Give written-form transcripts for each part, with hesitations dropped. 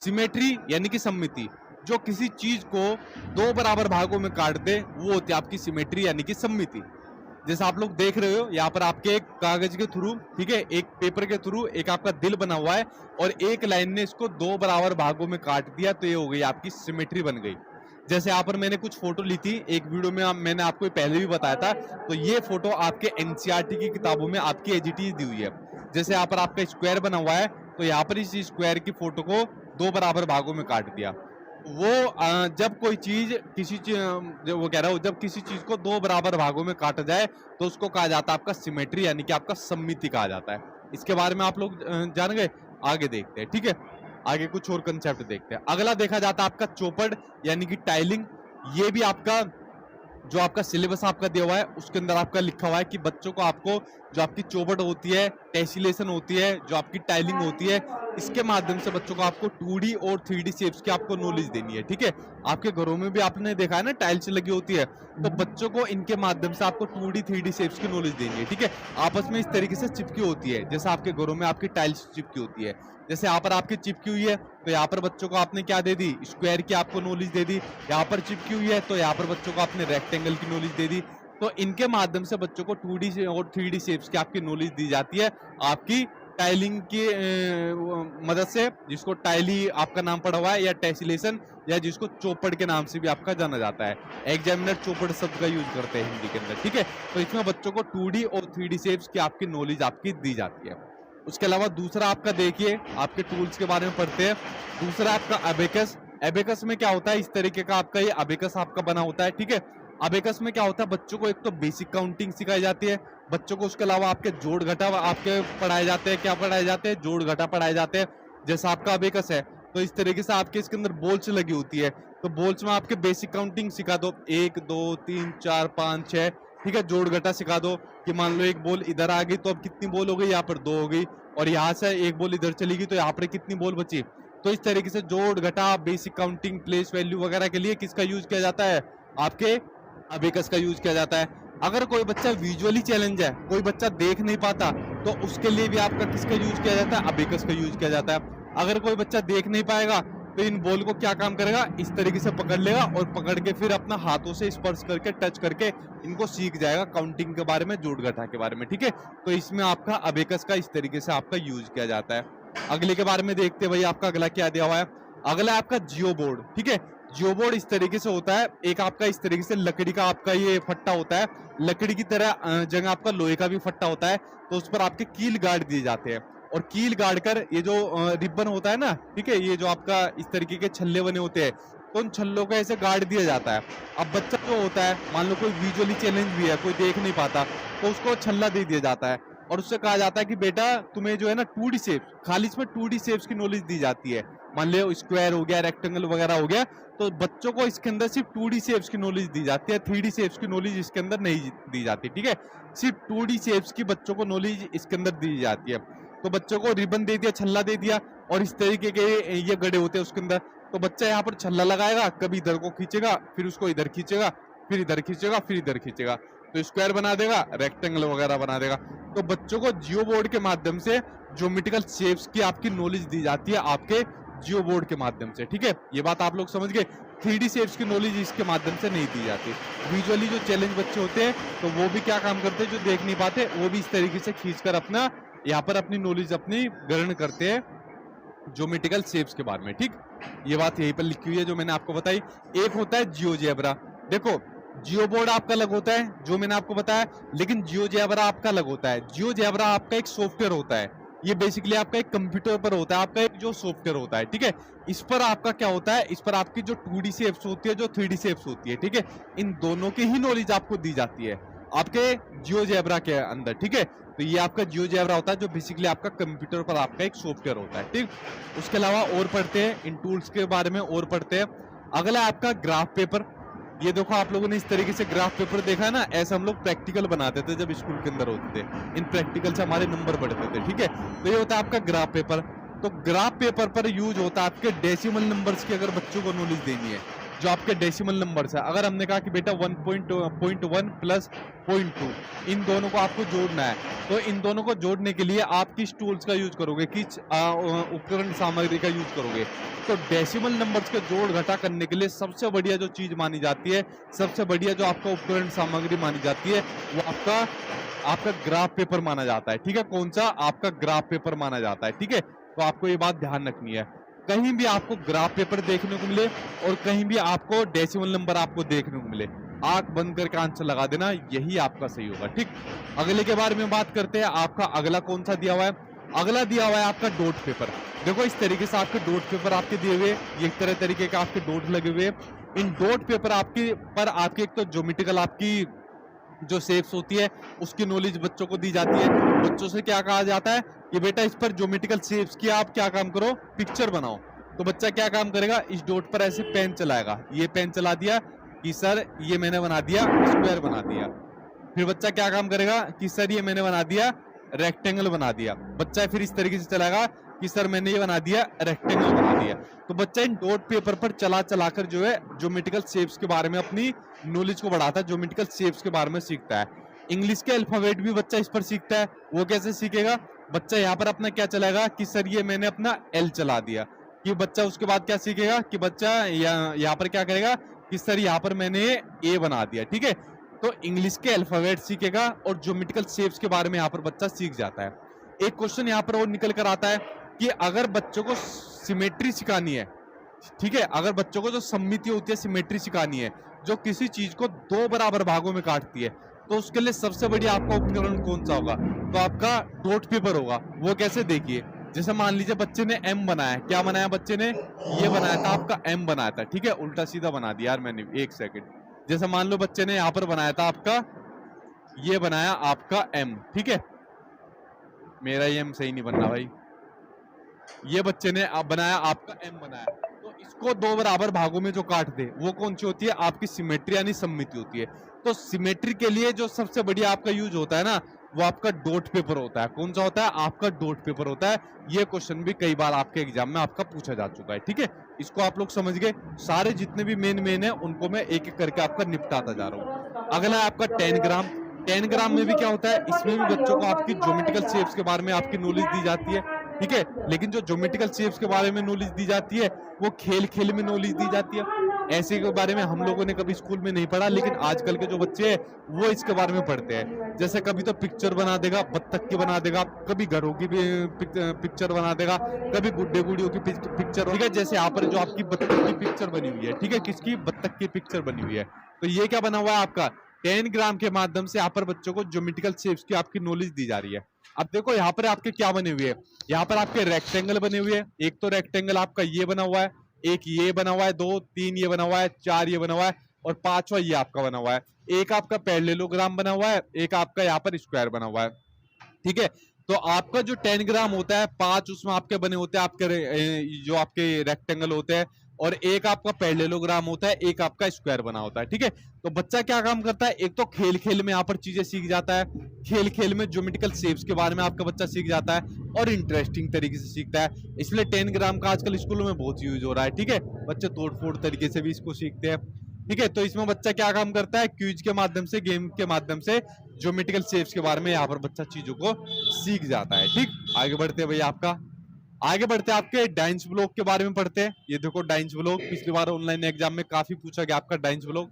Symmetry यानी कि सममिति, जो किसी चीज को दो बराबर भागों में काट दे वो होती है आपकी सिमेट्री यानी कि सममिति। जैसे आप लोग देख रहे हो यहाँ पर आपके एक कागज के थ्रू, ठीक है, एक पेपर के थ्रू एक आपका दिल बना हुआ है और एक लाइन ने इसको दो बराबर भागों में काट दिया, तो ये हो गई आपकी सिमेट्री बन गई। जैसे यहाँ पर मैंने कुछ फोटो ली थी एक वीडियो में, मैंने आपको पहले भी बताया था, तो ये फोटो आपके एनसीईआरटी की किताबों में आपकी एजीटी दी हुई है। जैसे यहाँ पर आपका स्क्वायर बना हुआ है, तो यहाँ पर इस स्क्वायर की फोटो को दो बराबर भागों में काट दिया। वो जब कोई चीज किसी चीज, जो वो कह रहा हूँ, जब किसी चीज को दो बराबर भागों में काटा जाए तो उसको कहा जाता है आपका सिमेट्री यानी कि आपका सममिति कहा जाता है। इसके बारे में आप लोग जान गए, आगे देखते हैं, ठीक है। आगे कुछ और कंसेप्ट देखते हैं। अगला देखा जाता है आपका चौपड़ यानी कि टाइलिंग। ये भी आपका जो आपका सिलेबस आपका दिया हुआ है उसके अंदर आपका लिखा हुआ है कि बच्चों को आपको जो आपकी चौपट होती है, टेसिलेशन होती है, जो आपकी टाइलिंग होती है, इसके माध्यम से बच्चों को आपको 2D और 3D शेप्स की आपको नॉलेज देनी है, ठीक है। आपके घरों में भी आपने देखा है ना टाइल्स लगी होती है, तो बच्चों को इनके माध्यम से आपको 2D 3D शेप्स की नॉलेज देनी है, ठीक है। आपस में इस तरीके से चिपकी होती है, जैसे आपके घरों में आपकी टाइल्स चिपकी होती है। जैसे यहाँ पर आपकी चिपकी हुई है, तो यहाँ पर बच्चों को आपने क्या दे दी, स्क्वायर की आपको नॉलेज दे दी। यहाँ पर चिपकी हुई है तो यहाँ पर बच्चों को आपने रेक्टेंगल की नॉलेज दे दी। तो इनके माध्यम से बच्चों को 2D से और 3D शेप्स की आपकी नॉलेज दी जाती है आपकी टाइलिंग की मदद से, जिसको टाइली आपका नाम पड़ा हुआ है, या टेसिलेशन, या जिसको चौपड़ के नाम से भी आपका जाना जाता है। एग्जामिनर चौपड़ शब्द का यूज करते हैं हिंदी के अंदर, ठीक है। तो इसमें बच्चों को 2D और 3D शेप्स की आपकी नॉलेज आपकी दी जाती है। उसके अलावा दूसरा आपका देखिए, आपके टूल्स के बारे में पढ़ते हैं। दूसरा आपका अबेकस। एबेकस में क्या होता है, इस तरीके का आपका ये अबेकस आपका बना होता है, ठीक है। अबेकस में क्या होता है, बच्चों को एक तो बेसिक काउंटिंग सिखाई जाती है बच्चों को, उसके अलावा आपके जोड़ घटा आपके पढ़ाए जाते हैं। क्या पढ़ाए जाते हैं, जोड़ घटा पढ़ाए जाते हैं। जैसा आपका अबेकस है, तो इस तरीके से आपके इसके अंदर बोल्स लगी होती है, तो बोल्स में आपके बेसिक काउंटिंग सिखा दो, 1 2 3 4 5 6, ठीक है। जोड़ घटा सिखा दो कि मान लो एक बॉल इधर आ गई तो अब कितनी बॉल हो गई, यहाँ पर 2 हो गई, और यहाँ से एक बॉल इधर चली गई तो यहाँ पर कितनी बॉल बची। तो इस तरीके से जोड़ घटा, बेसिक काउंटिंग, प्लेस वैल्यू वगैरह के लिए किसका यूज किया जाता है, आपके अबेकस का यूज किया जाता है। अगर कोई बच्चा विजुअली चैलेंज है, कोई बच्चा देख नहीं पाता, तो उसके लिए भी आपका किसका यूज किया जाता है, अबेकस का यूज किया जाता है। अगर कोई बच्चा देख नहीं पाएगा तो इन बॉल को क्या काम करेगा, इस तरीके से पकड़ लेगा और पकड़ के फिर अपना हाथों से स्पर्श करके, टच करके इनको सीख जाएगा काउंटिंग के बारे में, जोड़ घटा के बारे में, ठीक है। तो इसमें आपका अबेकस का इस तरीके से आपका यूज किया जाता है। अगले के बारे में देखते हैं भाई, आपका अगला क्या दिया हुआ है। अगला आपका जियो बोर्ड, ठीक है। जियो बोर्ड इस तरीके से होता है, एक आपका इस तरीके से लकड़ी का आपका ये फट्टा होता है, लकड़ी की तरह जगह आपका लोहे का भी फट्टा होता है, तो उस पर आपके कील गार्ड दिए जाते हैं, और कील गाड़ कर ये जो रिबन होता है ना, ठीक है, ये जो आपका इस तरीके के छल्ले बने होते हैं, तो उन छल्लों को ऐसे गाड़ दिया जाता है। अब बच्चा जो होता है, मान लो कोई विजुअली चैलेंज भी है, कोई देख नहीं पाता, तो उसको छल्ला दे दिया जाता है और उससे कहा जाता है कि बेटा तुम्हें जो है ना 2D शेप्स, खाली इसमें 2D शेप्स की नॉलेज दी जाती है। मान लो स्क्वायर हो गया, रेक्टेंगल वगैरह हो गया, तो बच्चों को इसके अंदर सिर्फ 2D शेप्स की नॉलेज दी जाती है, 3D शेप्स की नॉलेज इसके अंदर नहीं दी जाती, ठीक है। सिर्फ 2D शेप्स की बच्चों को नॉलेज इसके अंदर दी जाती है। तो बच्चों को रिबन दे दिया, छल्ला दे दिया, और इस तरीके के ये गड़े होते हैं उसके अंदर, तो बच्चा यहाँ पर छल्ला लगाएगा, कभी इधर को खींचेगा, फिर उसको इधर खींचेगा, फिर इधर खींचेगा, फिर इधर खींचेगा, तो स्क्वायर बना देगा, रेक्टेंगल वगैरह बना देगा। तो बच्चों को जियो बोर्ड के माध्यम से ज्योमेट्रिकल शेप्स की आपकी नॉलेज दी जाती है आपके जियो बोर्ड के माध्यम से, ठीक है। ये बात आप लोग समझ गए। 3D शेप्स की नॉलेज इसके माध्यम से नहीं दी जाती। विजुअली जो चैलेंज बच्चे होते हैं, तो वो भी क्या काम करते हैं, जो देख नहीं पाते, वो भी इस तरीके से खींचकर अपना यहाँ पर अपनी नॉलेज अपनी ग्रहण करते हैं ज्योमेट्रिकल शेप्स के बारे में, ठीक। ये बात यहीं पर लिखी हुई है जो मैंने आपको बताई। एक होता है जियोजेब्रा। देखो जियो बोर्ड आपका अलग होता है जो मैंने आपको बताया, लेकिन जियोजेब्रा आपका अलग होता है। जियोजेब्रा आपका एक सॉफ्टवेयर होता है, ये बेसिकली आपका एक कंप्यूटर पर होता है, आपका एक जो सॉफ्टवेयर होता है, ठीक है। इस पर आपका क्या होता है, इस पर आपकी जो 2D शेप्स होती है, जो 3D शेप्स होती है, ठीक है, इन दोनों की ही नॉलेज आपको दी जाती है आपके जियोजेब्रा के अंदर, ठीक है। तो ये आपका जियोजेब्रा होता है जो बेसिकली आपका कंप्यूटर पर आपका एक सॉफ्टवेयर होता है, ठीक। उसके अलावा और पढ़ते हैं, इन टूल्स के बारे में और पढ़ते हैं। अगला आपका ग्राफ पेपर। ये देखो आप लोगों ने इस तरीके से ग्राफ पेपर देखा है ना, ऐसा हम लोग प्रैक्टिकल बनाते थे जब स्कूल के अंदर होते थे, इन प्रैक्टिकल से हमारे नंबर बढ़ते थे, ठीक है। तो ये होता है आपका ग्राफ पेपर। तो ग्राफ पेपर पर यूज होता है आपके डेसिमल नंबर्स की अगर बच्चों को नॉलेज देनी है, जो आपके डेसिमल नंबर्स है, अगर हमने कहा कि बेटा 1.1 प्लस 0.2, इन दोनों को आपको जोड़ना है, तो इन दोनों को जोड़ने के लिए आप किस टूल्स का यूज करोगे, किस उपकरण सामग्री का यूज करोगे? तो डेसिमल नंबर्स के जोड़ घटा करने के लिए सबसे बढ़िया जो चीज मानी जाती है, सबसे बढ़िया जो आपका उपकरण सामग्री मानी जाती है, वो आपका ग्राफ पेपर माना जाता है। ठीक है, कौन सा? आपका ग्राफ पेपर माना जाता है। ठीक है, तो आपको ये बात ध्यान रखनी है, कहीं भी आपको ग्राफ पेपर देखने को मिले और कहीं भी आपको डेसिमल नंबर आपको देखने को मिले, आंख बंद करके आंसर लगा देना, यही आपका सही होगा। ठीक, अगले के बारे में बात करते हैं। आपका अगला कौन सा दिया हुआ है? अगला दिया हुआ है आपका डॉट पेपर। देखो इस तरीके से आपके डॉट पेपर आपके दिए हुए, ये एक तरह तरीके के आपके डॉट लगे हुए। इन डॉट पेपर आपके एक तो ज्योमेट्रिकल आपकी जो शेप्स होती है उसकी नॉलेज बच्चों को दी जाती है। बच्चों से क्या कहा जाता है कि बेटा इस पर ज्योमेट्रिकल शेप्स की आप क्या काम करो, पिक्चर बनाओ। तो बच्चा क्या काम करेगा, इस डॉट पर ऐसे पेन चलाएगा, ये पेन चला दिया कि सर ये मैंने बना दिया स्क्वायर बना दिया। फिर बच्चा क्या काम करेगा कि सर ये मैंने बना दिया रेक्टेंगल बना दिया। बच्चा फिर इस तरीके से चलाएगा कि सर मैंने ये बना दिया रेक्टेंगल बना दिया। तो बच्चा इन डॉट पेपर पर चला चलाकर जो है ज्योमेट्रिकल शेप्स के बारे में अपनी नॉलेज को बढ़ाता है, ज्योमेट्रिकल शेप्स के बारे में सीखता है। इंग्लिश के अल्फाबेट भी बच्चा इस पर सीखता है। वो कैसे सीखेगा? बच्चा यहाँ पर अपना क्या चलाएगा कि सर ये मैंने अपना एल चला दिया, कि बच्चा उसके बाद क्या सीखेगा कि बच्चा यहाँ पर क्या करेगा कि सर यहाँ पर मैंने ए बना दिया। ठीक है, तो इंग्लिश के अल्फाबेट सीखेगा और ज्योमेट्रिकल शेप्स के बारे में यहाँ पर बच्चा सीख जाता है। एक क्वेश्चन यहाँ पर और निकल कर आता है कि अगर बच्चों को सिमेट्री सिखानी है, ठीक है, अगर बच्चों को जो सममिति होती है सिमेट्री सिखानी है, जो किसी चीज को दो बराबर भागों में काटती है, तो उसके लिए सबसे बढ़िया आपका उपकरण कौन सा होगा? तो आपका डॉट पेपर होगा। वो कैसे? देखिए, जैसे मान लीजिए बच्चे ने एम बनाया, क्या बनाया बच्चे ने? ये बनाया था आपका एम बनाया था। ठीक है, उल्टा सीधा बना दिया यार मैंने, एक सेकंड। जैसे मान लो बच्चे ने यहाँ पर बनाया था आपका, ये बनाया आपका एम। ठीक है, मेरा ये एम सही नहीं बन रहा भाई, ये बच्चे ने बनाया आपका एम बनाया। तो इसको दो बराबर भागों में जो काट दे वो कौन सी होती है? आपकी सिमेट्री यानी सममिति होती है। तो सिमेट्री के लिए जो सबसे बढ़िया आपका यूज होता है ना, वो आपका डॉट पेपर होता है। कौन सा होता है? आपका डॉट पेपर होता है। ये क्वेश्चन भी कई बार आपके एग्जाम में आपका पूछा जा चुका है। ठीक है, इसको आप लोग समझ गए। सारे जितने भी मेन है उनको मैं एक एक करके आपका निपटाता जा रहा हूँ। अगला है आपका 10 ग्राम। 10 ग्राम में भी क्या होता है? इसमें भी बच्चों को आपकी ज्योमेट्रिकल शेप्स के बारे में आपकी नॉलेज दी जाती है। ठीक है, लेकिन जो ज्योमेट्रिकल शेप्स के बारे में नॉलेज दी जाती है वो खेल खेल में नॉलेज दी जाती है। ऐसे के बारे में हम लोगों ने कभी स्कूल में नहीं पढ़ा, लेकिन आजकल के जो बच्चे हैं वो इसके बारे में पढ़ते हैं। जैसे कभी तो पिक्चर बना देगा, बत्तख की बना देगा, कभी घरों की भी पिक्चर बना देगा, कभी गुड्डे गुड़ियों की पिक्चर। ठीक है, जैसे यहाँ पर जो आपकी बत्तख की पिक्चर बनी हुई है, ठीक है, किसकी? बत्तख की पिक्चर बनी हुई है। तो ये क्या बना हुआ है आपका? 10 ग्राम के माध्यम से यहाँ पर बच्चों को ज्योमेट्रिकल शेप्स की आपकी नॉलेज दी जा रही है। अब देखो यहाँ पर आपके क्या बने हुए हैं, यहाँ पर आपके रेक्टेंगल बने हुए हैं। एक तो रेक्टेंगल आपका ये बना हुआ है, एक ये बना हुआ है, 2 3 ये बना हुआ है, 4 ये बना हुआ है और 5वां ये आपका बना हुआ है। एक आपका पैरेललोग्राम बना हुआ है, एक आपका यहाँ पर स्क्वायर बना हुआ है। ठीक है, तो आपका जो 10 ग्राम होता है, 5 उसमें आपके बने होते हैं, आपके जो आपके रेक्टेंगल होते हैं, और एक आपका पैरेललोग्राम होता है, एक आपका स्क्वायर बना होता है। ठीक है, तो बच्चा क्या काम करता है? एक तो खेल खेल में यहाँ पर चीजें सीख जाता है, खेल खेल में ज्योमेट्रिकल शेप्स के बारे में आपका बच्चा सीख जाता है और इंटरेस्टिंग तरीके से सीखता है। इसलिए 10 ग्राम का आजकल स्कूलों में बहुत यूज हो रहा है। ठीक है, बच्चे तोड़ फोड़ तरीके से भी इसको सीखते हैं। ठीक है, तो इसमें बच्चा क्या काम करता है? क्विज के माध्यम से, गेम के माध्यम से ज्योमेट्रिकल शेप्स के बारे में यहाँ पर बच्चा चीजों को सीख जाता है। ठीक, आगे बढ़ते हैं भैया, आगे बढ़ते हैं आपके डाइंस ब्लॉक के बारे में पढ़ते हैं। ये देखो डाइंस ब्लॉक, पिछली बार ऑनलाइन एग्जाम में काफी पूछा गया आपका डाइंस ब्लॉक।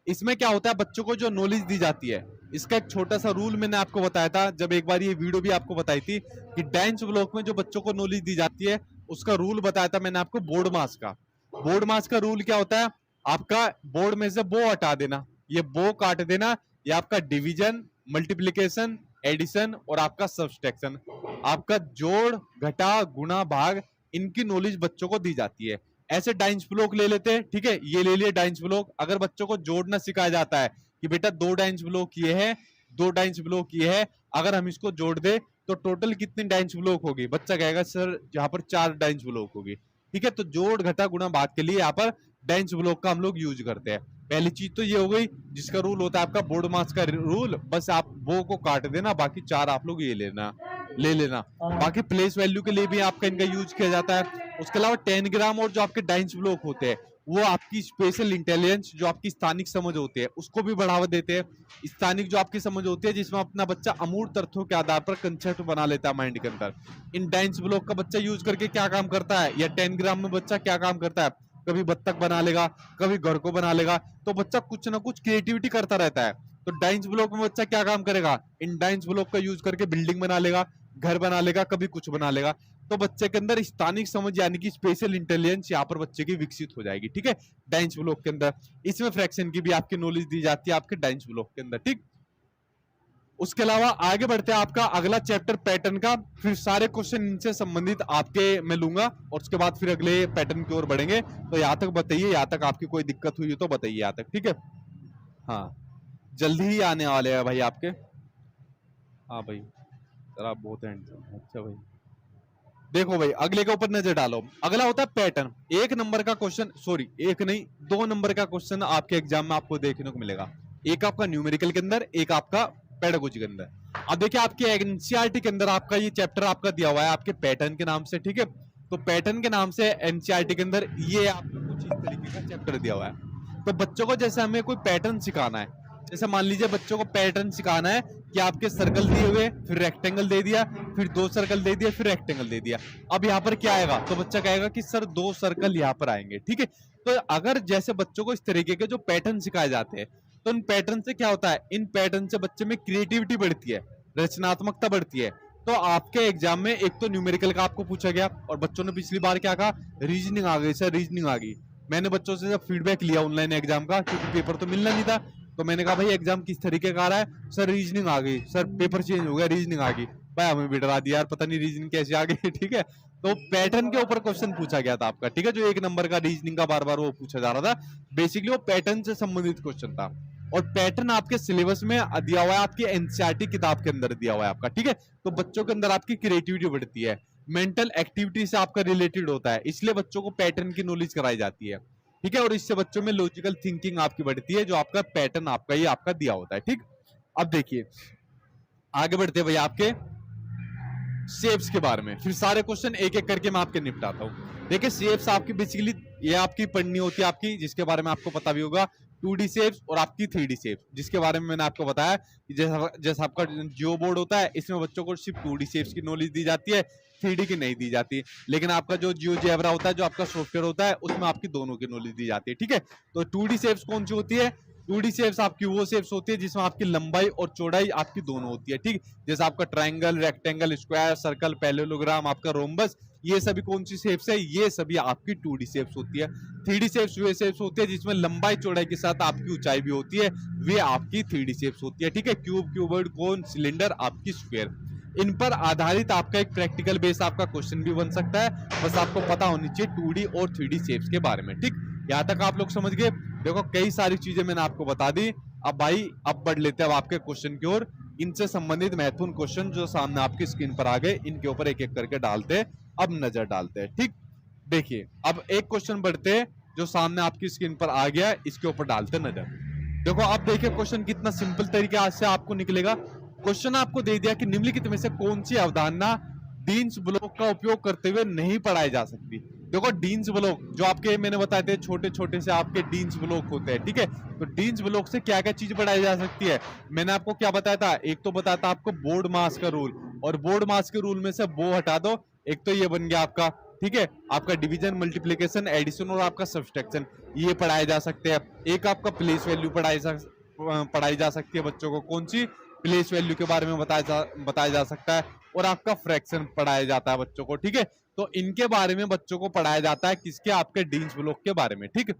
इसमें क्या होता है? बच्चों को जो नॉलेज दी जाती है, इसका एक छोटा सा रूल मैंने आपको बताया था, जब एक बार ये वीडियो भी आपको बताई थी कि डाइंस ब्लॉक में जो बच्चों को नॉलेज दी जाती है उसका रूल बताया था मैंने आपको बोर्ड मास का। बोर्ड मास का रूल क्या होता है? आपका बोर्ड में से बो हटा देना, ये बो काट देना, ये आपका डिवीजन, मल्टीप्लीकेशन, एडिशन और आपका सब्सट्रैक्शन, आपका जोड़ घटा गुणा भाग, इनकी नॉलेज बच्चों को दी जाती है। ऐसे डाइंस ब्लॉक ले लेते हैं। ठीक है, ये ले लिए डाइंस ब्लॉक। अगर बच्चों को जोड़ना सिखाया जाता है कि बेटा 2 डाइंस ब्लॉक ये है, 2 डाइंस ब्लॉक ये है, अगर हम इसको जोड़ दे तो टोटल कितनी डाइंस ब्लॉक होगी? बच्चा कहेगा सर यहाँ पर 4 डाइंस ब्लॉक होगी। ठीक है, तो जोड़ घटा गुणा भाग के लिए यहाँ पर डाइंस ब्लॉक का हम लोग यूज करते हैं। पहली चीज तो ये हो गई जिसका रूल होता है आपका बोर्ड मास का रूल, बस आप वो को काट देना, बाकी 4 आप लोग ये ले लेना। बाकी प्लेस वैल्यू के लिए भी आपका इनका यूज किया जाता है। उसके अलावा 10 ग्राम और जो आपके डाइंस ब्लॉक होते हैं वो आपकी स्पेशल इंटेलिजेंस जो आपकी स्थानिक समझ होती है उसको भी बढ़ावा देते हैं। स्थानिक जो आपकी समझ होती है जिसमें अपना बच्चा अमूर्त तथ्यों के आधार पर कंसेप्ट बना लेता है माइंड के अंदर। इन डाइंस ब्लॉक का बच्चा यूज करके क्या काम करता है, या 10 ग्राम में बच्चा क्या काम करता है, कभी बत्तख बना लेगा, कभी घर को बना लेगा। तो बच्चा कुछ ना कुछ क्रिएटिविटी करता रहता है। तो डाइंस ब्लॉक में बच्चा क्या काम करेगा, इन डाइंस ब्लॉक का यूज करके बिल्डिंग बना लेगा, घर बना लेगा, कभी कुछ बना लेगा। तो बच्चे के अंदर स्थानिक समझ यानी कि स्पेशल इंटेलिजेंस यहाँ पर बच्चे की विकसित हो जाएगी। ठीक है, डाइंस ब्लॉक के अंदर इसमें फ्रैक्शन की भी आपकी नॉलेज दी जाती है आपके डाइंस ब्लॉक के अंदर। ठीक, उसके अलावा आगे बढ़ते हैं आपका अगला चैप्टर पैटर्न का। फिर सारे क्वेश्चन इनसे संबंधित आपके मैं लूंगा और उसके बाद फिर अगले पैटर्न की ओर बढ़ेंगे। तो यहाँ तक बताइए, यहाँ तक आपकी कोई दिक्कत हुई तो बताइए यहाँ तक। ठीक है, हाँ जल्दी ही आने वाले हैं भाई आपके। हाँ भाई सर आप बहुत हैंडसम। अच्छा भाई देखो भाई अगले के ऊपर नजर डालो। अगला होता है पैटर्न। एक नंबर का क्वेश्चन, सॉरी एक नहीं 2 नंबर का क्वेश्चन आपके एग्जाम में आपको देखने को मिलेगा। एक आपका न्यूमेरिकल के अंदर, एक आपका पेडागोजी के अंदर। अब देखिए आपके एनसीईआरटी के अंदर आपका ये चैप्टर आपका दिया हुआ है आपके पैटर्न के नाम से। ठीक है, तो पैटर्न के नाम से एनसीईआरटी के अंदर ये आपको कुछ इस तरीके का चैप्टर दिया हुआ है। तो बच्चों को जैसे हमें कोई पैटर्न सिखाना है, जैसे मान लीजिए बच्चों को पैटर्न सिखाना है कि आपके सर्कल दिए हुए, फिर रेक्टेंगल दे दिया, फिर 2 सर्कल दे दिया, फिर रेक्टेंगल दे दिया। अब यहाँ पर क्या आएगा, तो बच्चा कहेगा कि सर 2 सर्कल यहाँ पर आएंगे। ठीक है, तो अगर जैसे बच्चों को इस तरीके के जो पैटर्न सिखाए जाते हैं, तो इन पैटर्न से क्या होता है, इन पैटर्न से बच्चे में क्रिएटिविटी बढ़ती है, रचनात्मकता बढ़ती है। तो आपके एग्जाम में एक तो न्यूमेरिकल का आपको पूछा गया, और बच्चों ने पिछली बार क्या कहा, रीजनिंग आ गई सर, रीजनिंग आ गई। मैंने बच्चों से जब फीडबैक लिया ऑनलाइन एग्जाम का, क्योंकि पेपर तो मिलना नहीं था, तो मैंने कहा भाई एग्जाम किस तरीके का आ रहा है, सर रीजनिंग आ गई, सर पेपर चेंज हो गया, रीजनिंग आ गई। भाई हमें भी डरा दिया यार, पता नहीं रीजनिंग कैसे आ गई। ठीक है, तो पैटर्न के ऊपर क्वेश्चन पूछा गया था आपका। ठीक है, जो 1 नंबर का रीजनिंग का बार बार वो पूछा जा रहा था, बेसिकली वो पैटर्न से संबंधित क्वेश्चन था। और पैटर्न आपके सिलेबस में दिया हुआ है, आपकी एनसीईआरटी किताब के अंदर दिया हुआ है आपका। ठीक है, तो बच्चों के अंदर आपकी क्रिएटिविटी बढ़ती है, मेंटल एक्टिविटी से आपका रिलेटेड होता है, इसलिए बच्चों को पैटर्न की नॉलेज कराई जाती है। ठीक है, और इससे बच्चों में लॉजिकल थिंकिंग आपकी बढ़ती है, जो आपका पैटर्न आपका ये आपका दिया होता है। ठीक, अब देखिए आगे बढ़ते भैया आपके शेप्स के बारे में। फिर सारे क्वेश्चन एक एक करके मैं आपके निपटाता हूँ। देखिए शेप्स आपकी बेसिकली ये आपकी पढ़नी होती है आपकी, जिसके बारे में आपको पता भी होगा, 2D शेप्स और आपकी 3D शेप्स, जिसके बारे में मैंने आपको बताया कि जैसा आपका जियो बोर्ड होता है, इसमें बच्चों को सिर्फ 2D शेप्स की नॉलेज दी जाती है, 3D की नहीं दी जाती। लेकिन आपका जो जियो जेब्रा होता है, जो आपका सॉफ्टवेयर होता है, उसमें आपकी दोनों की नॉलेज दी जाती है। ठीक है, तो 2D शेप्स कौन सी होती है, 2D शेप्स आपकी वो शेप्स होती है जिसमें आपकी लंबाई और चौड़ाई आपकी दोनों होती है। ठीक, जैसे आपका triangle, rectangle, square, circle, parallelogram, आपका रोम्बस, ये सभी कौन सी शेप्स है, ये सभी आपकी 2D शेप्स होती है। 3D शेप्स वे शेप्स होती है जिसमें लंबाई चौड़ाई के साथ आपकी ऊंचाई भी होती है, वे आपकी 3D शेप्स होती है। ठीक है, क्यूब, क्यूबॉइड, कोन, सिलेंडर, आपकी स्क्वायर। इन पर आधारित आपका एक प्रैक्टिकल बेस आपका क्वेश्चन भी बन सकता है, बस आपको पता होनी चाहिए 2D और 3D शेप्स के बारे में। ठीक, यहाँ तक आप लोग समझ गए। देखो कई सारी चीजें मैंने आपको बता दी। अब भाई अब बढ़ लेते हैं अब आपके क्वेश्चन की ओर। इनसे संबंधित महत्वपूर्ण क्वेश्चन जो सामने आपकी स्क्रीन पर आ गए, इनके ऊपर एक एक करके डालते हैं, अब नजर डालते हैं। ठीक, देखिए अब एक क्वेश्चन बढ़ते हैं जो सामने आपकी स्क्रीन पर आ गया है, इसके ऊपर डालते नजर। देखो अब देखिए क्वेश्चन कितना सिंपल तरीके से आपको निकलेगा। क्वेश्चन आपको दे दिया कि निम्नलिखित में से कौन सी अवधारणा डीन्स ब्लॉक का उपयोग करते हुए नहीं पढ़ाई जा सकती। देखो डीन्स ब्लॉक जो आपके मैंने बताए थे, छोटे छोटे से आपके डीन्स ब्लॉक होते हैं। ठीक है, तो डीन्स ब्लॉक से क्या क्या चीज पढ़ाई जा सकती है, मैंने आपको क्या बताया था, एक तो बताया था आपको बोर्ड मास का रूल, और बोर्ड मास के रूल में से वो हटा दो, एक तो ये बन गया आपका। ठीक है, आपका डिवीजन, मल्टीप्लीकेशन, एडिशन और आपका सब्सट्रैक्शन, ये पढ़ाए जा सकते हैं। एक आपका प्लेस वैल्यू पढ़ाई जा सकती है बच्चों को, कौन सी, प्लेस वैल्यू के बारे में बताया जा सकता है, और आपका फ्रैक्शन पढ़ाया जाता है बच्चों को। ठीक है, तो इनके बारे में बच्चों को पढ़ाया जाता है, किसके, आपके डीन्स ब्लॉक के बारे में। ठीक,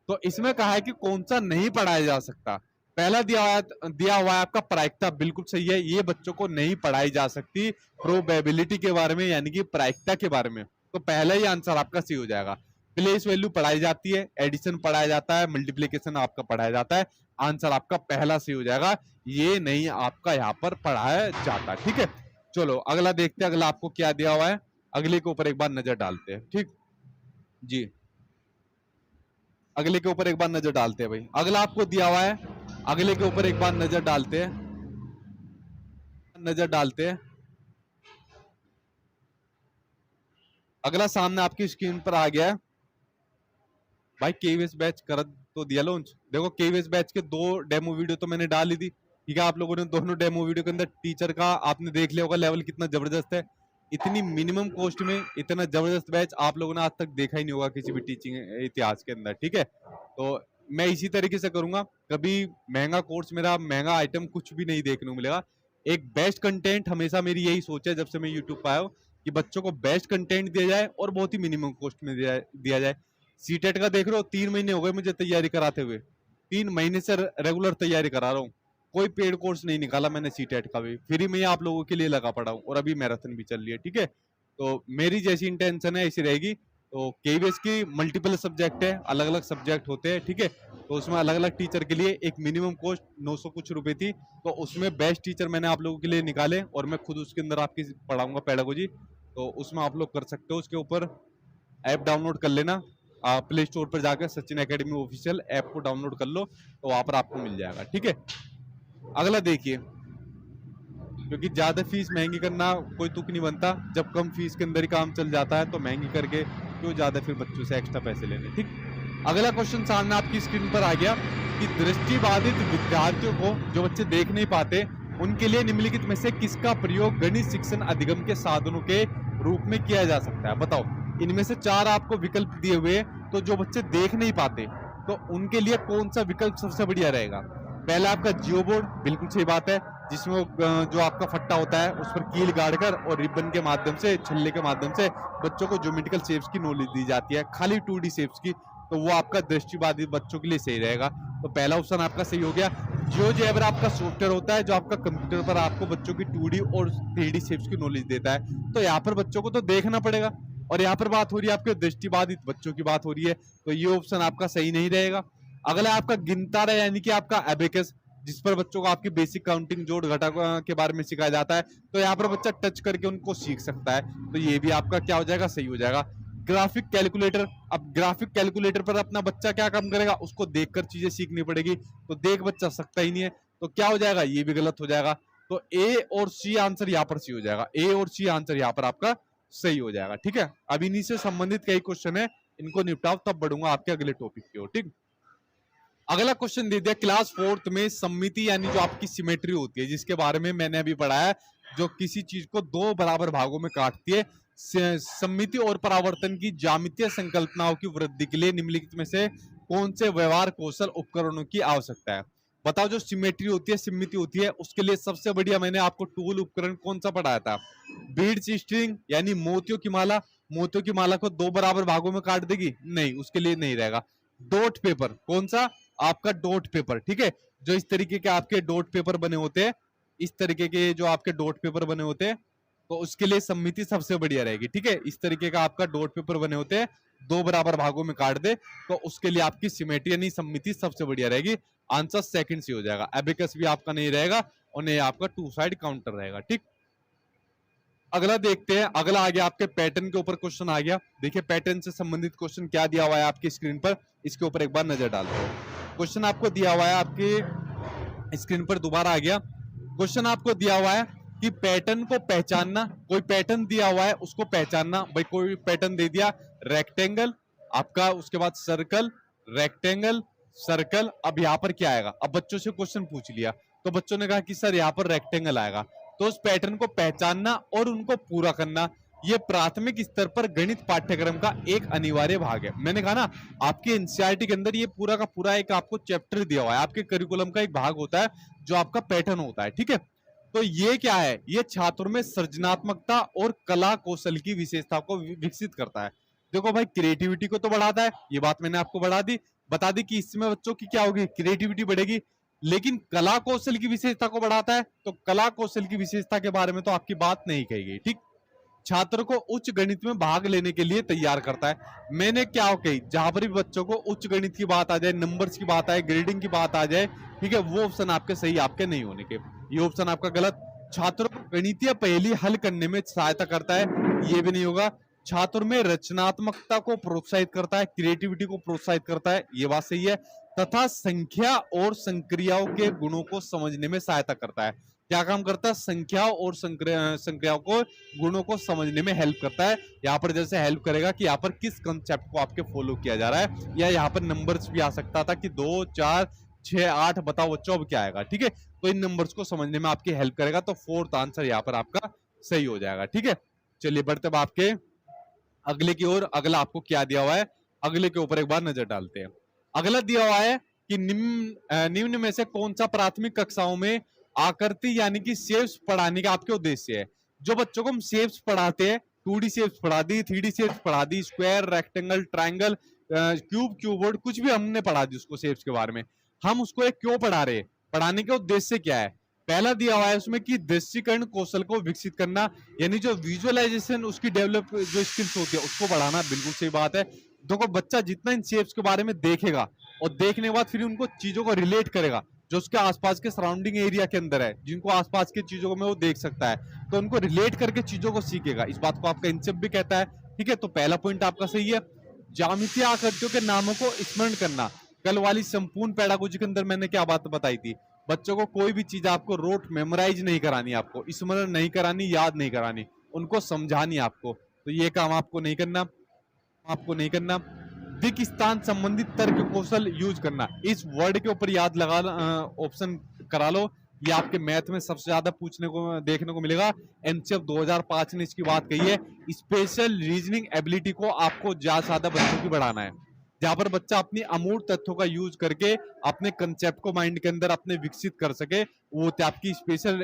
तो इसमें कहा है कि कौन सा नहीं पढ़ाया जा सकता। पहला दिया हुआ है आपका प्रायिकता, बिल्कुल सही है, ये बच्चों को नहीं पढ़ाई जा सकती प्रोबेबिलिटी के बारे में, यानी कि प्रायिकता के बारे में। तो पहला ही आंसर आपका सही हो जाएगा। प्लेस वैल्यू पढ़ाई जाती है, एडिशन पढ़ाया जाता है, मल्टीप्लीकेशन आपका पढ़ाया जाता है, आंसर आपका पहला सही हो जाएगा, ये नहीं आपका यहाँ पर पढ़ाया जाता। ठीक है, चलो अगला देखते हैं, अगला आपको क्या दिया हुआ है, अगले के ऊपर एक बार नजर डालते हैं। ठीक जी, अगले के ऊपर एक बार नजर डालते हैं भाई। अगला आपको दिया हुआ है, अगले के ऊपर एक बार नजर डालते हैं, नजर डालते हैं। अगला सामने आपकी स्क्रीन पर आ गया है भाई केवीएस बैच कर तो दिया लॉन्च। देखो केवीएस बैच के 2 डेमो वीडियो तो मैंने डाल ही दी, ठीक है। आप लोगों ने दोनों डेमो वीडियो के अंदर टीचर का आपने देख लिया होगा लेवल कितना जबरदस्त है। इतनी मिनिमम कॉस्ट में इतना जबरदस्त बैच आप लोगों ने आज तक देखा ही नहीं होगा किसी भी टीचिंग इतिहास के अंदर, ठीक है। तो मैं इसी तरीके से करूंगा, कभी महंगा कोर्स मेरा महंगा आइटम कुछ भी नहीं देखने को मिलेगा। एक बेस्ट कंटेंट हमेशा मेरी यही सोच है जब से मैं यूट्यूब पर आया हूँ, कि बच्चों को बेस्ट कंटेंट दिया जाए और बहुत ही मिनिमम कॉस्ट में दिया जाए। सीटेट का देख रहे हो, 3 महीने हो गए मुझे तैयारी कराते हुए, 3 महीने से रेगुलर तैयारी करा रहा हूँ। कोई पेड कोर्स नहीं निकाला मैंने सीटेट का भी, फ्री में आप लोगों के लिए लगा पड़ा हूँ, और अभी मैराथन भी चल रही है, ठीक है। तो मेरी जैसी इंटेंशन है ऐसी रहेगी। तो केवीएस की मल्टीपल सब्जेक्ट है, अलग अलग सब्जेक्ट होते हैं, ठीक है। तो उसमें अलग अलग टीचर के लिए एक मिनिमम कॉस्ट 900 कुछ रुपए थी, तो उसमें बेस्ट टीचर मैंने आप लोगों के लिए निकाले, और मैं खुद उसके अंदर आपकी पढ़ाऊंगा पेडागोजी। तो उसमें आप लोग कर सकते हो, उसके ऊपर ऐप डाउनलोड कर लेना, आप प्ले स्टोर पर जाकर सचिन एकेडमी ऑफिशियल ऐप को डाउनलोड कर लो, तो वहां पर आपको मिल जाएगा, ठीक है। अगला देखिए, क्योंकि ज्यादा फीस महंगी करना कोई तुक नहीं बनता, जब कम फीस के अंदर ही काम चल जाता है तो महंगी करके क्यों ज्यादा फिर बच्चों से एक्स्ट्रा पैसे लेने, ठीक। अगला क्वेश्चन सामने आपकी स्क्रीन पर आ गया कि दृष्टिबाधित विद्यार्थियों को, जो बच्चे देख नहीं पाते, उनके लिए निम्नलिखित में से किसका प्रयोग गणित शिक्षण अधिगम के साधनों के रूप में किया जा सकता है, बताओ। इनमें से 4 आपको विकल्प दिए हुए, तो जो बच्चे देख नहीं पाते तो उनके लिए कौन सा विकल्प सबसे बढ़िया रहेगा। पहला आपका जियो बोर्ड, बिल्कुल सही बात है, जिसमें जो आपका फट्टा होता है उस पर कील गाड़कर और रिबन के माध्यम से, छल्ले के माध्यम से बच्चों को ज्योमेट्रिकल शेप्स की नॉलेज दी जाती है, खाली 2D शेप्स की। तो वो आपका दृष्टिबाधित बच्चों के लिए सही रहेगा। तो पहला ऑप्शन आपका सही हो गया। जियोजेब्रा आपका सॉफ्टवेयर होता है जो आपका कंप्यूटर पर आपको बच्चों की 2D और 3D शेप्स की नॉलेज देता है। तो यहाँ पर बच्चों को तो देखना पड़ेगा, और यहाँ पर बात हो रही है आपके दृष्टिबाधित बच्चों की बात हो रही है, तो ये ऑप्शन आपका सही नहीं रहेगा। अगला आपका गिनतारा यानी कि आपका एबेकस, जिस पर बच्चों को आपकी बेसिक काउंटिंग जोड़ घटा के बारे में सिखाया जाता है। तो यहाँ पर बच्चा टच करके उनको सीख सकता है, तो ये भी आपका क्या हो जाएगा, सही हो जाएगा। ग्राफिक कैलकुलेटर, अब ग्राफिक कैलकुलेटर पर अपना बच्चा क्या काम करेगा, उसको देखकर चीजें सीखनी पड़ेगी, तो देख बच्चा सकता ही नहीं है, तो क्या हो जाएगा, ये भी गलत हो जाएगा। तो ए और सी आंसर यहाँ पर सही हो जाएगा, ए और सी आंसर यहाँ पर आपका सही हो जाएगा, ठीक है। अब इन्हीं से संबंधित कई क्वेश्चन है, इनको निपटाओ, तब बढ़ूंगा आपके अगले टॉपिक की ओर, ठीक। अगला क्वेश्चन दे दिया क्लास 4th में, सममिति यानी जो आपकी सिमेट्री होती है, जिसके बारे में मैंने अभी पढ़ा है, जो किसी चीज को 2 बराबर भागों में काटती है। सममिति और परावर्तन की ज्यामितीय संकल्पनाओं की वृद्धि के लिए निम्नलिखित में से कौन से व्यवहार कौशल उपकरणों की आवश्यकता है, बताओ। जो सिमेट्री होती है, सिमिति होती है, उसके लिए सबसे बढ़िया मैंने आपको टूल उपकरण कौन सा पढ़ाया था, बीड्स स्ट्रिंग यानी मोतियों की माला। मोतियों की माला को 2 बराबर भागों में काट देगी, नहीं, उसके लिए नहीं रहेगा। डॉट पेपर, कौन सा, आपका डॉट पेपर, ठीक है। जो इस तरीके के आपके डॉट पेपर बने होते हैं, इस तरीके के जो आपके डॉट पेपर बने होते हैं, तो उसके लिए सममिति सबसे बढ़िया रहेगी, ठीक है। इस तरीके का आपका डॉट पेपर बने होते हैं, 2 बराबर भागों में काट दे, तो उसके लिए आपकी सिमेट्री यानी सममिति सबसे बढ़िया रहेगी। आंसर सेकंड से हो जाएगा। एबेकस भी आपका नहीं रहेगा, और नहीं आपका 2 साइड काउंटर रहेगा, ठीक। अगला देखते हैं, अगला आ गया आपके पैटर्न के ऊपर क्वेश्चन आ गया। देखिए पैटर्न से संबंधित क्वेश्चन क्या दिया हुआ है आपकी स्क्रीन पर, इसके ऊपर एक बार नजर डालते हैं। क्वेश्चन आपको दिया हुआ है आपके स्क्रीन पर, दोबारा आ गया क्वेश्चन। आपको दिया हुआ है कि पैटर्न को पहचानना, कोई पैटर्न दिया हुआ है उसको पहचानना। भाई कोई पैटर्न दे दिया, रेक्टेंगल आपका, उसके बाद सर्कल, रेक्टेंगल, सर्कल। अब यहाँ पर क्या आएगा, अब बच्चों से क्वेश्चन पूछ लिया, तो बच्चों ने कहा कि सर यहाँ पर रेक्टेंगल आएगा, तो उस पैटर्न को पहचानना और उनको पूरा करना, ये प्राथमिक स्तर पर गणित पाठ्यक्रम का एक अनिवार्य भाग है। मैंने कहा ना, आपके एनसीईआरटी के अंदर ये पूरा का पूरा एक आपको चैप्टर दिया हुआ है, आपके करिकुलम का एक भाग होता है जो आपका पैटर्न होता है, ठीक है। तो ये क्या है, ये छात्रों में सृजनात्मकता और कला कौशल की विशेषता को विकसित करता है। देखो भाई, क्रिएटिविटी को तो बढ़ाता है, ये बात मैंने आपको बता दी कि इसमें बच्चों की क्या होगी, क्रिएटिविटी बढ़ेगी। लेकिन कला कौशल की विशेषता को बढ़ाता है, तो कला कौशल की विशेषता के बारे में तो आपकी बात नहीं कही गई, ठीक। छात्र को उच्च गणित में भाग लेने के लिए तैयार करता है। मैंने क्या कही, जहां पर भी बच्चों को उच्च गणित की बात आ जाए, नंबर्स की बात आए, ग्रेडिंग की बात आ जाए, ठीक है, वो ऑप्शन आपके सही, आपके नहीं होने के, ये ऑप्शन आपका गलत। छात्रों को गणितीय पहेली हल करने में सहायता करता है, ये भी नहीं होगा। छात्रों में रचनात्मकता को प्रोत्साहित करता है, क्रिएटिविटी को प्रोत्साहित करता है, ये बात सही है। तथा संख्या और संक्रियाओं के गुणों को समझने में सहायता करता है। क्या काम करता है? संख्याओं और संक्रियाओं को, गुणों को समझने में हेल्प करता है। यहाँ पर जैसे हेल्प करेगा कि यहाँ पर किस कंसेप्ट को आपके फॉलो किया जा रहा है, या यहाँ पर नंबर्स भी आ सकता था कि 2 4 6 8, बताओ बच्चों अब क्या आएगा। ठीक है, तो इन नंबर्स को समझने में आपकी हेल्प करेगा। तो फोर्थ आंसर यहाँ पर आपका सही हो जाएगा। ठीक है, चलिए बढ़ते अब आपके अगले की ओर। अगला आपको क्या दिया हुआ है, अगले के ऊपर एक बार नजर डालते हैं। अगला दिया हुआ है कि निम्न में से कौन सा प्राथमिक कक्षाओं में आकृति यानी कि शेप्स पढ़ाने का आपके उद्देश्य है। जो बच्चों को हम शेप्स पढ़ाते हैं, 2D शेप्स पढ़ा दी, 3D शेप्स पढ़ा दी, square, rectangle, triangle, cube, cuboid, कुछ भी हमने पढ़ा दी उसको शेप्स के बारे में। हम उसको एक क्यों पढ़ा रहे हैं, पढ़ाने के उद्देश्य क्या है। पहला दिया हुआ है उसमें कि दृष्टिकरण कौशल को विकसित करना, यानी जो विजुअलाइजेशन उसकी डेवलप जो स्किल्स होती है उसको बढ़ाना। बिल्कुल सही बात है। देखो बच्चा जितना इन शेप्स के बारे में देखेगा और देखने के बाद फिर उनको चीजों को रिलेट करेगा जो उसके आसपास के सराउंडिंग एरिया के अंदर है, जिनको आसपास की चीजों में वो देख सकता है, तो उनको रिलेट करके चीजों को सीखेगा। इस बात को आपका इंसेप्ट भी कहता है। ठीक है, तो पहला पॉइंट आपका सही है। ज्यामितीय आकृतियों के नामों को स्मरण करना। कल वाली संपूर्ण पेडागोजी के अंदर मैंने क्या बात बताई थी, बच्चों को कोई भी चीज आपको रोट मेमोराइज नहीं करानी, आपको स्मरण नहीं करानी, याद नहीं करानी, उनको समझानी आपको। तो ये काम आपको नहीं करना, आपको नहीं करना। दिक स्थान संबंधित तर्क कौशल यूज करना। इस वर्ड के ऊपर याद लगा ऑप्शन करा लो। ये आपके मैथ में सबसे ज्यादा पूछने को देखने को मिलेगा। एनसीएफ 2005 ने इसकी बात कही है। स्पेशल रीजनिंग एबिलिटी को आपको ज्यादा बच्चों की बढ़ाना है, जहां पर बच्चा अपनी अमूर्त तथ्यों का यूज करके अपने कंसेप्ट को माइंड के अंदर अपने विकसित कर सके, वो होती है आपकी स्पेशल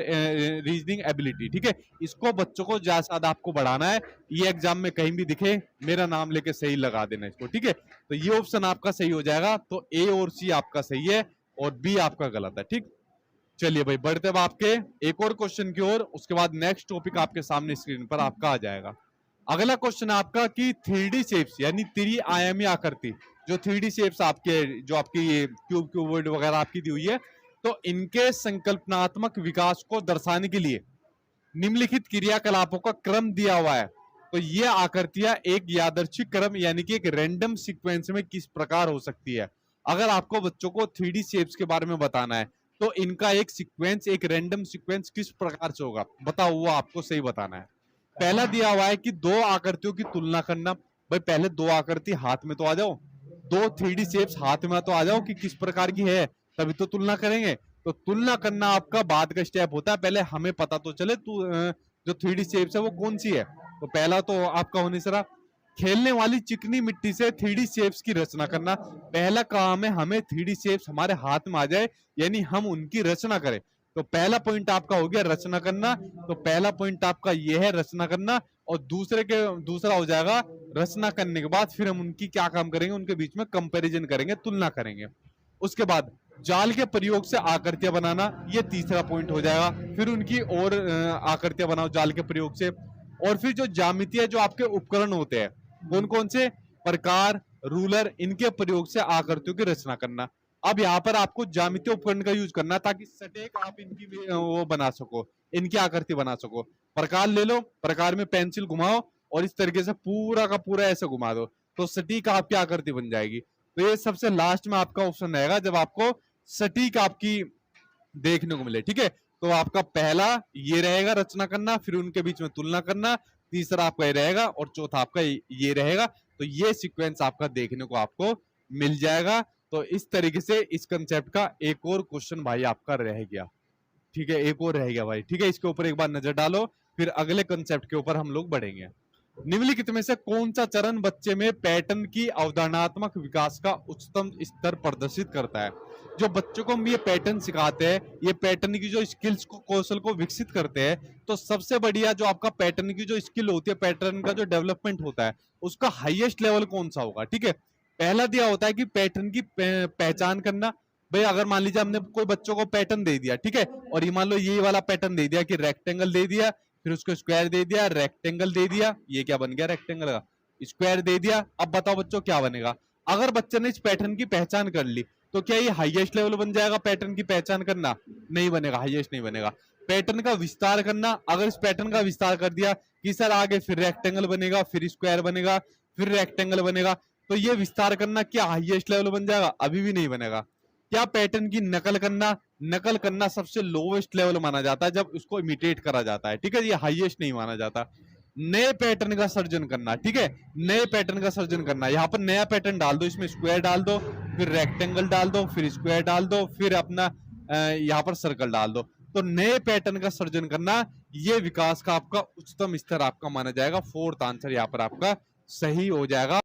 रीजनिंग एबिलिटी। ठीक है, इसको बच्चों को ज्यादा आपको बढ़ाना है। ये एग्जाम में कहीं भी दिखे मेरा नाम लेके सही लगा देना इसको। ठीक है, तो ये ऑप्शन आपका सही हो जाएगा। तो ए और सी आपका सही है और बी आपका गलत है। ठीक, चलिए भाई बढ़ते अब आपके एक और क्वेश्चन की ओर। उसके बाद नेक्स्ट टॉपिक आपके सामने स्क्रीन पर आपका आ जाएगा। अगला क्वेश्चन आपका कि 3D शेप्स यानी त्रिआयामी आकृति, जो 3D शेप्स आपके, जो आपकी ये क्यूब, क्यूबॉइड वगैरह आपकी दी हुई है, तो इनके संकल्पनात्मक विकास को दर्शाने के लिए निम्नलिखित क्रियाकलापों का क्रम दिया हुआ है। तो ये आकृतियां एक यादृच्छिक क्रम यानी कि एक रैंडम सीक्वेंस में किस प्रकार हो सकती है। अगर आपको बच्चों को 3D शेप्स के बारे में बताना है तो इनका एक सीक्वेंस, एक रैंडम सीक्वेंस किस प्रकार से होगा, बताओ, वो आपको सही बताना है। पहला दिया हुआ है कि दो आकृतियों की तुलना करना। भाई पहले दो आकृति हाथ में तो आ जाओ, दो 3D शेप्स हाथ में तो आ जाओ कि किस प्रकार की है, तभी तो तुलना करेंगे। तो तुलना करना आपका बाद का स्टेप होता है, पहले हमें पता तो चले जो 3D शेप्स है वो कौन सी है। तो पहला तो आपका होने से रहा खेलने वाली चिकनी मिट्टी से 3D शेप्स की रचना करना। पहला काम है हमें 3D शेप्स हमारे हाथ में आ जाए, यानी हम उनकी रचना करें। तो पहला पॉइंट आपका हो गया रचना करना। तो पहला पॉइंट आपका ये है रचना करना, और दूसरा हो जाएगा रचना करने के बाद फिर हम उनकी क्या काम करेंगे, उनके बीच में कंपैरिजन करेंगे, तुलना करेंगे। उसके बाद जाल के प्रयोग से आकृतियां बनाना, ये तीसरा पॉइंट हो जाएगा। फिर उनकी और आकृतियां बनाओ जाल के प्रयोग से। और फिर जो ज्यामितीय जो आपके उपकरण होते हैं, कौन कौन से, प्रकार, रूलर, इनके प्रयोग से आकृतियों की रचना करना। अब यहाँ पर आपको ज्यामितीय उपकरण का यूज करना ताकि सटीक आप इनकी वो बना सको, इनकी आकृति बना सको। प्रकार ले लो, प्रकार में पेंसिल घुमाओ और इस तरीके से पूरा का पूरा ऐसे घुमा दो, तो सटीक आपकी आकृति बन जाएगी। तो ये सबसे लास्ट में आपका ऑप्शन रहेगा जब आपको सटीक आपकी देखने को मिले। ठीक है, तो आपका पहला ये रहेगा रचना करना, फिर उनके बीच में तुलना करना, तीसरा आपका ये रहेगा और चौथा आपका ये रहेगा। तो ये सीक्वेंस आपका देखने को आपको मिल जाएगा। तो इस तरीके से इस कंसेप्ट का एक और क्वेश्चन भाई आपका रह गया। ठीक है, एक और रह गया भाई। ठीक है, इसके ऊपर एक बार नजर डालो, फिर अगले कंसेप्ट के ऊपर हम लोग बढ़ेंगे। निम्नलिखित में से कौन सा चरण बच्चे में पैटर्न की अवधारणात्मक विकास का उच्चतम स्तर प्रदर्शित करता है। जो बच्चों को हम ये पैटर्न सिखाते हैं, ये पैटर्न की जो स्किल्स को, कौशल को विकसित करते हैं, तो सबसे बढ़िया जो आपका पैटर्न की जो स्किल होती है, पैटर्न का जो डेवलपमेंट होता है, उसका हाईएस्ट लेवल कौन सा होगा। ठीक है, पहला दिया होता है कि पैटर्न की पहचान करना। भाई अगर मान लीजिए हमने कोई बच्चों को पैटर्न दे दिया, ठीक है, और ये मान लो ये वाला पैटर्न दे दिया कि रेक्टेंगल दे दिया, फिर उसको स्क्वायर दे दिया, रेक्टेंगल दे दिया, ये क्या बन गया रेक्टेंगल का, स्क्वायर दे दिया। अब बताओ बच्चों क्या बनेगा। अगर बच्चे ने इस पैटर्न की पहचान कर ली तो क्या ये हाईएस्ट लेवल बन जाएगा पैटर्न की पहचान करना? नहीं बनेगा, हाईएस्ट नहीं बनेगा। पैटर्न का विस्तार करना, अगर इस पैटर्न का विस्तार कर दिया कि सर आगे फिर रेक्टेंगल बनेगा, फिर स्क्वायर बनेगा, फिर रेक्टेंगल बनेगा, तो ये विस्तार करना क्या हाईएस्ट लेवल बन जाएगा? अभी भी नहीं बनेगा। क्या पैटर्न की नकल करना सबसे लोवेस्ट लेवल माना जाता है जब उसको इमिटेट करा जाता है, ठीक है, ये हाईएस्ट नहीं माना जाता। नए पैटर्न का सर्जन करना, ठीक है, नए पैटर्न का सर्जन करना, यहाँ पर नया पैटर्न डाल दो, इसमें स्क्वायर डाल दो, फिर रेक्टेंगल डाल दो, फिर स्क्वायर डाल दो, फिर अपना यहाँ पर सर्कल डाल दो। तो नए पैटर्न का सर्जन करना, ये विकास का आपका उच्चतम स्तर आपका माना जाएगा। फोर्थ आंसर यहाँ पर आपका सही हो जाएगा।